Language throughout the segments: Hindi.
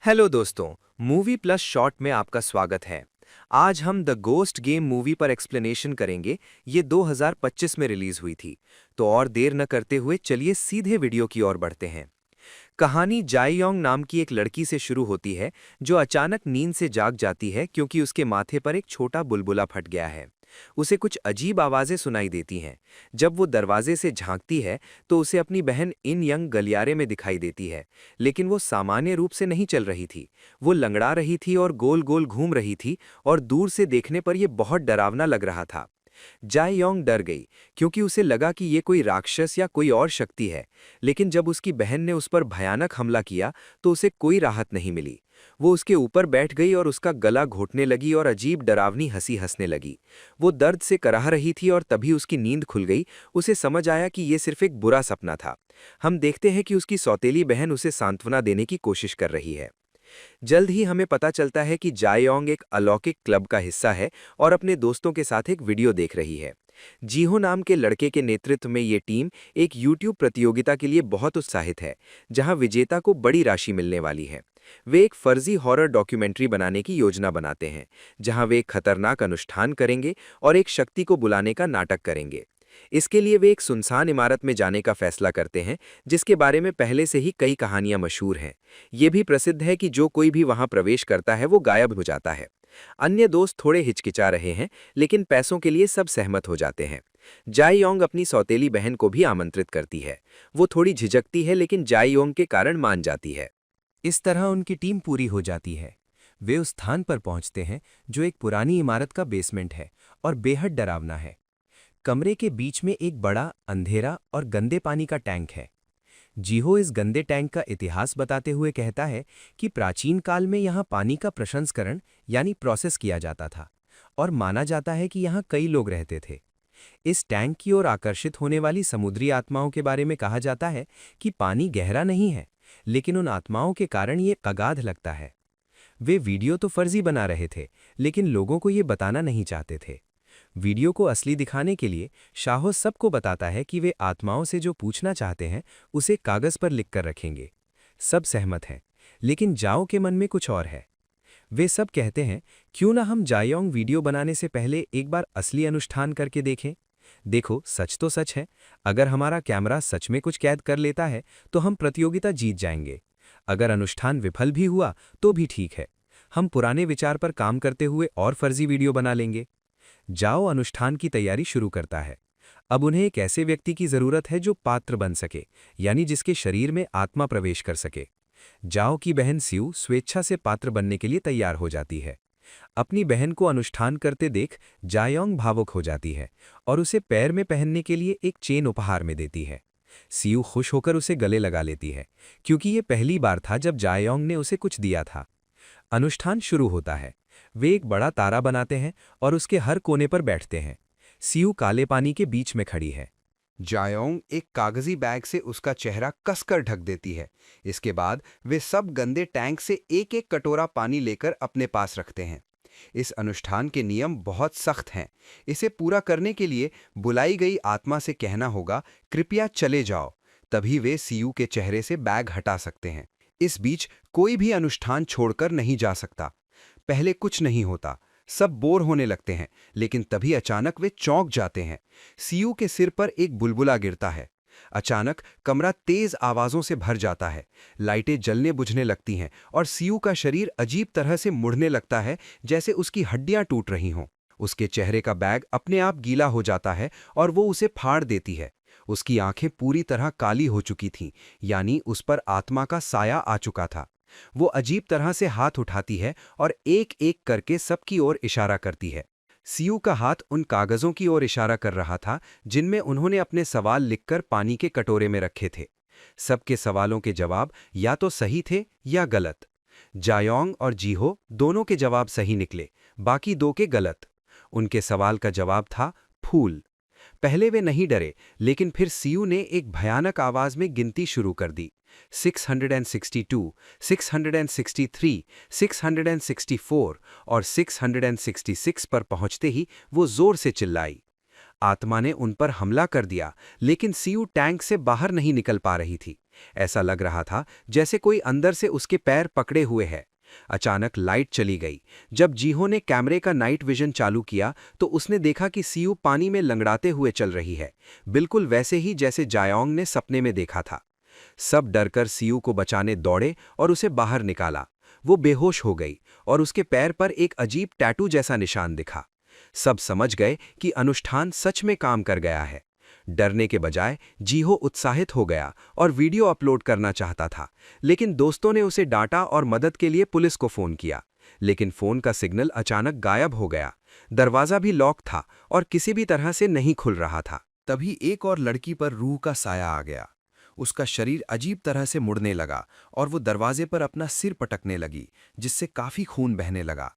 हेलो दोस्तों, मूवी प्लस शॉर्ट में आपका स्वागत है। आज हम द गोस्ट गेम मूवी पर एक्सप्लेनेशन करेंगे। ये 2025 में रिलीज हुई थी। तो और देर न करते हुए चलिए सीधे वीडियो की ओर बढ़ते हैं। कहानी जाइयोंग नाम की एक लड़की से शुरू होती है जो अचानक नींद से जाग जाती है क्योंकि उसके माथे पर एक छोटा बुलबुला फट गया है। उसे कुछ अजीब आवाजें सुनाई देती हैं। जब वो दरवाजे से झांकती है तो उसे अपनी बहन इन यंग गलियारे में दिखाई देती है, लेकिन वो सामान्य रूप से नहीं चल रही थी। वो लंगड़ा रही थी और गोल गोल घूम रही थी और दूर से देखने पर यह बहुत डरावना लग रहा था। जाइयोंग डर गई क्योंकि उसे लगा कि ये कोई राक्षस या कोई और शक्ति है, लेकिन जब उसकी बहन ने उस पर भयानक हमला किया तो उसे कोई राहत नहीं मिली। वो उसके ऊपर बैठ गई और उसका गला घोटने लगी और अजीब डरावनी हंसी हंसने लगी। वो दर्द से कराह रही थी और तभी उसकी नींद खुल गई। उसे समझ आया कि ये सिर्फ एक बुरा सपना था। हम देखते हैं कि उसकी सौतेली बहन उसे सांत्वना देने की कोशिश कर रही है। जल्द ही हमें पता चलता है कि जायोंग एक अलौकिक क्लब का हिस्सा है और अपने दोस्तों के साथ एक वीडियो देख रही है। जीहो नाम के लड़के के नेतृत्व में ये टीम एक यूट्यूब प्रतियोगिता के लिए बहुत उत्साहित है, जहां विजेता को बड़ी राशि मिलने वाली है। वे एक फर्जी हॉरर डॉक्यूमेंट्री बनाने की योजना बनाते हैं, जहां वे एक खतरनाक अनुष्ठान करेंगे और एक शक्ति को बुलाने का नाटक करेंगे। इसके लिए वे एक सुनसान इमारत में जाने का फैसला करते हैं, जिसके बारे में पहले से ही कई कहानियां मशहूर हैं। ये भी प्रसिद्ध है कि जो कोई भी वहां प्रवेश करता है वो गायब हो जाता है। अन्य दोस्त थोड़े हिचकिचा रहे हैं, लेकिन पैसों के लिए सब सहमत हो जाते हैं। जाइयोंग अपनी सौतेली बहन को भी आमंत्रित करती है। वो थोड़ी झिझकती है, लेकिन जाइयोंग के कारण मान जाती है। इस तरह उनकी टीम पूरी हो जाती है। वे उस स्थान पर पहुंचते हैं जो एक पुरानी इमारत का बेसमेंट है और बेहद डरावना है। कमरे के बीच में एक बड़ा अंधेरा और गंदे पानी का टैंक है। जीहो इस गंदे टैंक का इतिहास बताते हुए कहता है कि प्राचीन काल में यहाँ पानी का प्रसंस्करण यानी प्रोसेस किया जाता था और माना जाता है कि यहाँ कई लोग रहते थे। इस टैंक की ओर आकर्षित होने वाली समुद्री आत्माओं के बारे में कहा जाता है कि पानी गहरा नहीं है, लेकिन उन आत्माओं के कारण ये अगाध लगता है। वे वीडियो तो फर्जी बना रहे थे, लेकिन लोगों को ये बताना नहीं चाहते थे। वीडियो को असली दिखाने के लिए शाहो सबको बताता है कि वे आत्माओं से जो पूछना चाहते हैं उसे कागज पर लिखकर रखेंगे। सब सहमत हैं, लेकिन जाओ के मन में कुछ और है। वे सब कहते हैं, क्यों ना हम जायोंग वीडियो बनाने से पहले एक बार असली अनुष्ठान करके देखें। देखो, सच तो सच है। अगर हमारा कैमरा सच में कुछ कैद कर लेता है तो हम प्रतियोगिता जीत जाएंगे। अगर अनुष्ठान विफल भी हुआ तो भी ठीक है। हम पुराने विचार पर काम करते हुए और फर्जी वीडियो बना लेंगे। जाओ अनुष्ठान की तैयारी शुरू करता है। अब उन्हें एक ऐसे व्यक्ति की जरूरत है जो पात्र बन सके, यानी जिसके शरीर में आत्मा प्रवेश कर सके। जाओ की बहन स्यू स्वेच्छा से पात्र बनने के लिए तैयार हो जाती है। अपनी बहन को अनुष्ठान करते देख जायोंग भावुक हो जाती है और उसे पैर में पहनने के लिए एक चेन उपहार में देती है। सियू खुश होकर उसे गले लगा लेती है, क्योंकि ये पहली बार था जब जायोंग ने उसे कुछ दिया था। अनुष्ठान शुरू होता है। वे एक बड़ा तारा बनाते हैं और उसके हर कोने पर बैठते हैं। सियू काले पानी के बीच में खड़ी है। जायोंग एक कागजी बैग से उसका चेहरा कसकर ढक देती है। इसके बाद वे सब गंदे टैंक से एक एक कटोरा पानी लेकर अपने पास रखते हैं। इस अनुष्ठान के नियम बहुत सख्त हैं। इसे पूरा करने के लिए बुलाई गई आत्मा से कहना होगा, कृपया चले जाओ। तभी वे सीयू के चेहरे से बैग हटा सकते हैं। इस बीच कोई भी अनुष्ठान छोड़कर नहीं जा सकता। पहले कुछ नहीं होता, सब बोर होने लगते हैं, लेकिन तभी अचानक वे चौंक जाते हैं। सीयू के सिर पर एक बुलबुला गिरता है। अचानक कमरा तेज आवाजों से भर जाता है। लाइटें जलने बुझने लगती हैं और सीयू का शरीर अजीब तरह से मुड़ने लगता है, जैसे उसकी हड्डियां टूट रही हों। उसके चेहरे का बैग अपने आप गीला हो जाता है और वो उसे फाड़ देती है। उसकी आंखें पूरी तरह काली हो चुकी थीं, यानी उस पर आत्मा का साया आ चुका था। वो अजीब तरह से हाथ उठाती है और एक एक करके सबकी ओर इशारा करती है। सीयू का हाथ उन कागजों की ओर इशारा कर रहा था जिनमें उन्होंने अपने सवाल लिखकर पानी के कटोरे में रखे थे। सबके सवालों के जवाब या तो सही थे या गलत। जायोंग और जीहो दोनों के जवाब सही निकले, बाकी दो के गलत। उनके सवाल का जवाब था फूल। पहले वे नहीं डरे, लेकिन फिर सीयू ने एक भयानक आवाज में गिनती शुरू कर दी। 662, 663, 664 और 666 पर पहुंचते ही वो जोर से चिल्लाई। आत्मा ने उन पर हमला कर दिया, लेकिन सीयू टैंक से बाहर नहीं निकल पा रही थी। ऐसा लग रहा था जैसे कोई अंदर से उसके पैर पकड़े हुए है। अचानक लाइट चली गई। जब जीहो ने कैमरे का नाइट विजन चालू किया तो उसने देखा कि सीयू पानी में लंगड़ाते हुए चल रही है, बिल्कुल वैसे ही जैसे जायोंग ने सपने में देखा था। सब डरकर सीयू को बचाने दौड़े और उसे बाहर निकाला। वो बेहोश हो गई और उसके पैर पर एक अजीब टैटू जैसा निशान दिखा। सब समझ गए कि अनुष्ठान सच में काम कर गया है। डरने के बजाय जीहो उत्साहित हो गया और वीडियो अपलोड करना चाहता था, लेकिन दोस्तों ने उसे डांटा और मदद के लिए पुलिस को फोन किया। लेकिन फोन का सिग्नल अचानक गायब हो गया। दरवाजा भी लॉक था और किसी भी तरह से नहीं खुल रहा था। तभी एक और लड़की पर रूह का साया आ गया। उसका शरीर अजीब तरह से मुड़ने लगा और वो दरवाजे पर अपना सिर पटकने लगी, जिससे काफी खून बहने लगा।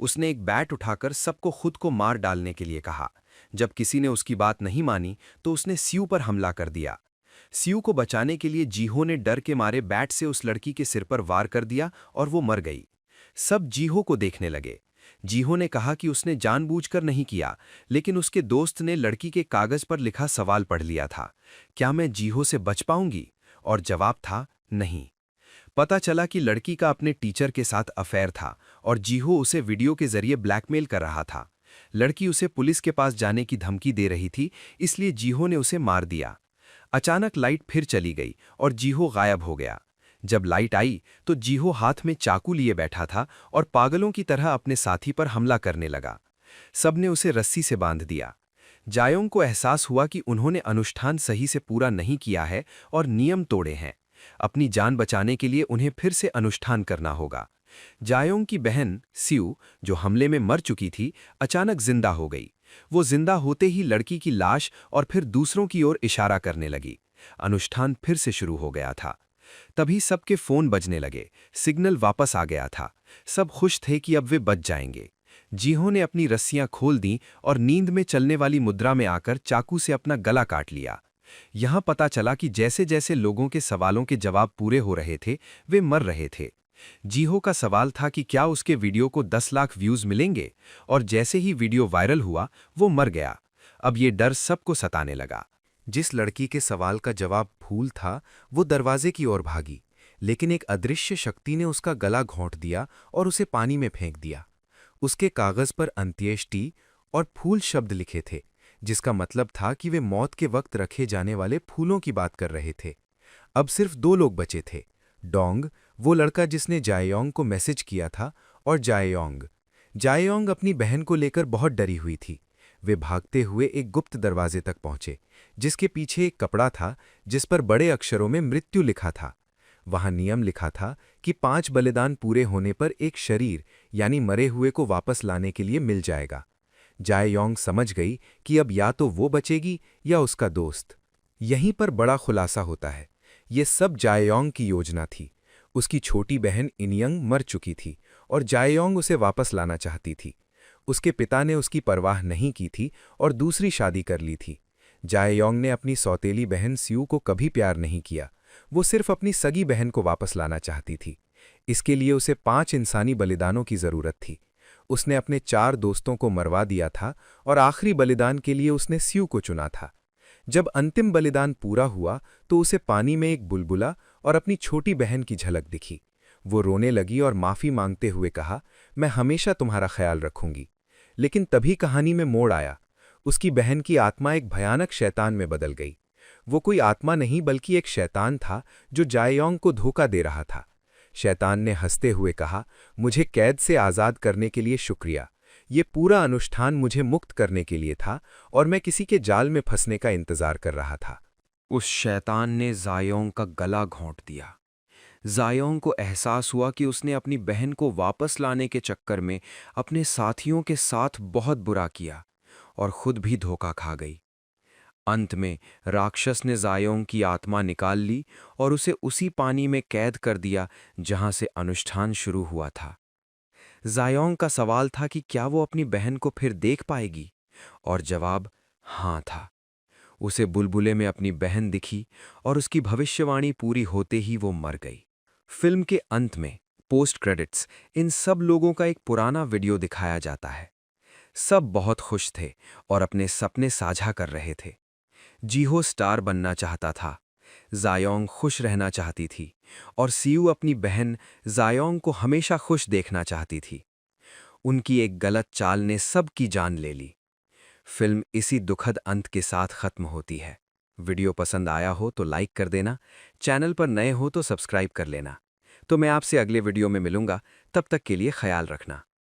उसने एक बैट उठाकर सबको खुद को मार डालने के लिए कहा। जब किसी ने उसकी बात नहीं मानी तो उसने सीयू पर हमला कर दिया। सीयू को बचाने के लिए जीहो ने डर के मारे बैट से उस लड़की के सिर पर वार कर दिया और वो मर गई। सब जीहो को देखने लगे। जीहो ने कहा कि उसने जानबूझकर नहीं किया, लेकिन उसके दोस्त ने लड़की के कागज पर लिखा सवाल पढ़ लिया था, क्या मैं जीहो से बच पाऊंगी? और जवाब था नहीं। पता चला कि लड़की का अपने टीचर के साथ अफेयर था और जीहो उसे वीडियो के जरिए ब्लैकमेल कर रहा था। लड़की उसे पुलिस के पास जाने की धमकी दे रही थी, इसलिए जीहो ने उसे मार दिया। अचानक लाइट फिर चली गई और जीहो गायब हो गया। जब लाइट आई तो जीहो हाथ में चाकू लिए बैठा था और पागलों की तरह अपने साथी पर हमला करने लगा। सबने उसे रस्सी से बांध दिया। जायोंग को एहसास हुआ कि उन्होंने अनुष्ठान सही से पूरा नहीं किया है और नियम तोड़े हैं। अपनी जान बचाने के लिए उन्हें फिर से अनुष्ठान करना होगा। जायोंग की बहन सीयू, जो हमले में मर चुकी थी, अचानक जिंदा हो गई। वो जिंदा होते ही लड़की की लाश और फिर दूसरों की ओर इशारा करने लगी। अनुष्ठान फिर से शुरू हो गया था। तभी सबके फोन बजने लगे। सिग्नल वापस आ गया था। सब खुश थे कि अब वे बच जाएंगे। जीहो ने अपनी रस्सियां खोल दी और नींद में चलने वाली मुद्रा में आकर चाकू से अपना गला काट लिया। यहां पता चला कि जैसे जैसे लोगों के सवालों के जवाब पूरे हो रहे थे, वे मर रहे थे। जीहो का सवाल था कि क्या उसके वीडियो को 10 लाख व्यूज मिलेंगे, और जैसे ही वीडियो वायरल हुआ, वो मर गया। अब ये डर सबको सताने लगा। जिस लड़की के सवाल का जवाब फूल था, वो दरवाजे की ओर भागी, लेकिन एक अदृश्य शक्ति ने उसका गला घोंट दिया और उसे पानी में फेंक दिया। उसके कागज पर अंत्येष्टि और फूल शब्द लिखे थे, जिसका मतलब था कि वे मौत के वक्त रखे जाने वाले फूलों की बात कर रहे थे। अब सिर्फ 2 लोग बचे थे, डोंग, वो लड़का जिसने जायोंग को मैसेज किया था, और जायोंग। जायोंग अपनी बहन को लेकर बहुत डरी हुई थी। वे भागते हुए एक गुप्त दरवाजे तक पहुंचे, जिसके पीछे एक कपड़ा था जिस पर बड़े अक्षरों में मृत्यु लिखा था। वहां नियम लिखा था कि 5 बलिदान पूरे होने पर एक शरीर, यानी मरे हुए को वापस लाने के लिए मिल जाएगा। जायोंग समझ गई कि अब या तो वो बचेगी या उसका दोस्त। यहीं पर बड़ा खुलासा होता है। ये सब जायोंग की योजना थी। उसकी छोटी बहन इनियंग मर चुकी थी और जायोंग उसे वापस लाना चाहती थी। उसके पिता ने उसकी परवाह नहीं की थी और दूसरी शादी कर ली थी। जायोंग ने अपनी सौतेली बहन सीयू को कभी प्यार नहीं किया। वो सिर्फ अपनी सगी बहन को वापस लाना चाहती थी। इसके लिए उसे 5 इंसानी बलिदानों की जरूरत थी। उसने अपने 4 दोस्तों को मरवा दिया था और आखिरी बलिदान के लिए उसने सीयू को चुना था। जब अंतिम बलिदान पूरा हुआ तो उसे पानी में एक बुलबुला और अपनी छोटी बहन की झलक दिखी। वो रोने लगी और माफी मांगते हुए कहा, मैं हमेशा तुम्हारा ख्याल रखूंगी। लेकिन तभी कहानी में मोड़ आया। उसकी बहन की आत्मा एक भयानक शैतान में बदल गई। वो कोई आत्मा नहीं बल्कि एक शैतान था जो जायोंग को धोखा दे रहा था। शैतान ने हंसते हुए कहा, मुझे कैद से आज़ाद करने के लिए शुक्रिया। ये पूरा अनुष्ठान मुझे मुक्त करने के लिए था और मैं किसी के जाल में फंसने का इंतजार कर रहा था। उस शैतान ने जायोंग का गला घोंट दिया। जायोंग को एहसास हुआ कि उसने अपनी बहन को वापस लाने के चक्कर में अपने साथियों के साथ बहुत बुरा किया और खुद भी धोखा खा गई। अंत में राक्षस ने जायोंग की आत्मा निकाल ली और उसे उसी पानी में कैद कर दिया जहां से अनुष्ठान शुरू हुआ था। जायोंग का सवाल था कि क्या वो अपनी बहन को फिर देख पाएगी, और जवाब हाँ था। उसे बुलबुले में अपनी बहन दिखी और उसकी भविष्यवाणी पूरी होते ही वो मर गई। फिल्म के अंत में पोस्ट क्रेडिट्स इन सब लोगों का एक पुराना वीडियो दिखाया जाता है। सब बहुत खुश थे और अपने सपने साझा कर रहे थे। जीहो स्टार बनना चाहता था, जायोंग खुश रहना चाहती थी और सीयू अपनी बहन जायोंग को हमेशा खुश देखना चाहती थी। उनकी एक गलत चाल ने सबकी जान ले ली। फिल्म इसी दुखद अंत के साथ खत्म होती है। वीडियो पसंद आया हो तो लाइक कर देना, चैनल पर नए हो तो सब्सक्राइब कर लेना। तो मैं आपसे अगले वीडियो में मिलूंगा, तब तक के लिए ख्याल रखना।